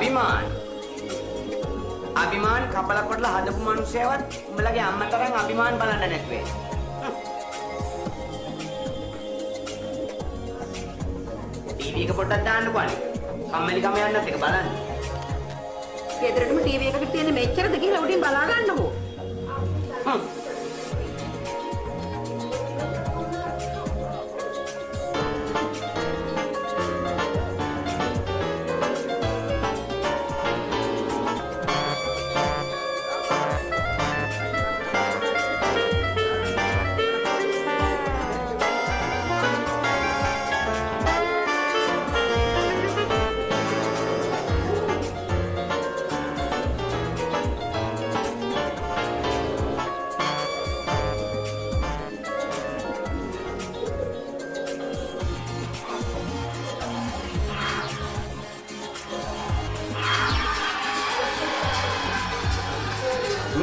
අභිමාන. අභිමාන කපල කොටලා හදපු මිනිස්සයවත් උඹලගේ අම්මා තරම් අභිමාන බලන්න නැතුවේ. ටීවී එක පොඩ්ඩක් දාන්නකෝ අනේ. කම්මැලි කම යන්නත් එක බලන්න. ගෙදරටම ටීවී එකක තියෙන මෙච්චරද කියලා උඩින් බලා ගන්නකෝ.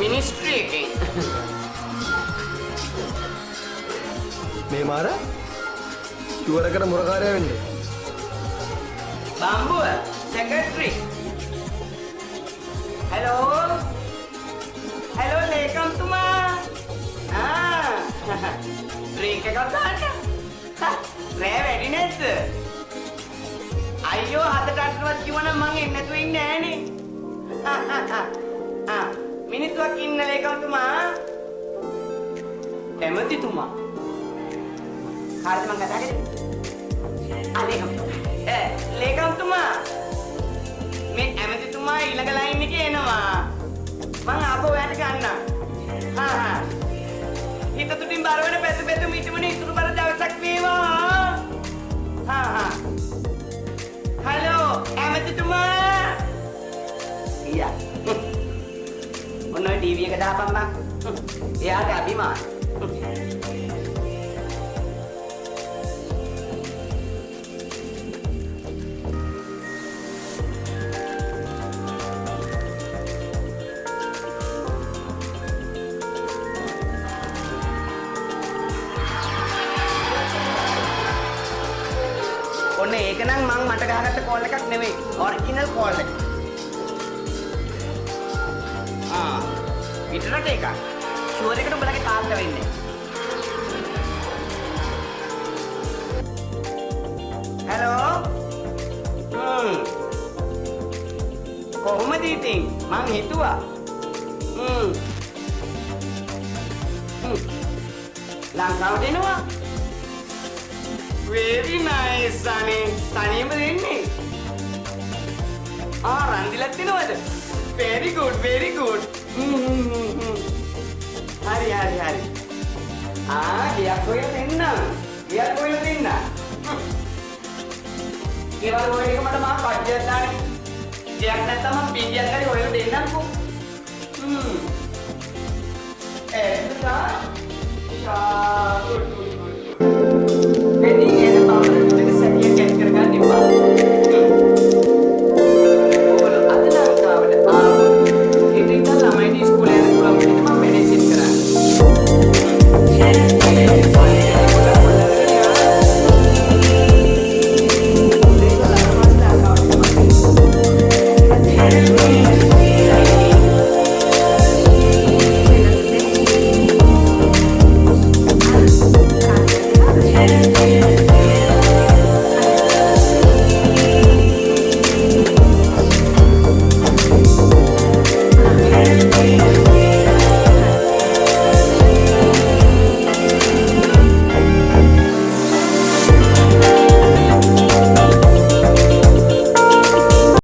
මිනිස්ට්‍රි එකෙන් මේ මාර චුවරකට මුරකාරය වෙන්නේ. බම්බුව සෙක්‍රටරි. හලෝ ලේකම්තුමා. ඩ්‍රින්ක් එකක් දාන්න. රෑ වැඩි නැද්ද? අයියෝ හතටවත් කිව්වනම් මං එන්නේ නැතුව ඉන්නේ නෑනේ. මිනිත්තුවක් ඉන්න ලේකම්තුමා. එමෙතිතුමා. කාටද මං කතා කරන්නේ? ලේකම්තුමා. මේ එමෙතිතුමා ඊළඟ ලයින් එකේ එනවා. මං ආපහු ඔයාට ගන්නම්. හිත තුටින් බර වෙන පැතු පැතු මිටුමනේ ඉතුරු බර දවසක් වේවා. හලෝ එමෙතිතුමා. ඊයා. ඔන්න ඔය ටීවී එක දාපන් බං. එයාට අභිමාන. ඔන්න ඒක නම් මං මට ගහගත්ත කෝල් එකක් නෙවෙයි. ඔරිජිනල් කෝල් එක. පිටරට එකක්. ෂුවර් එකට උඹලගේ තාත්තා වෙන්නේ. හලෝ. කොහොමද ඉතින්? මං හිතුවා. ලංකාවට එනවා. Very nice අනේ. තනියම දෙන්නේ. රන්දිලක් දෙනවද? Very good, very good. Hari. Gyak hoyala denna. Ewal hoyala එක මට මහා කඩියක් දාන්නේ. ගයක් නැත්තම් මම පිටියක් හරි හොයලා දෙන්නම්කෝ.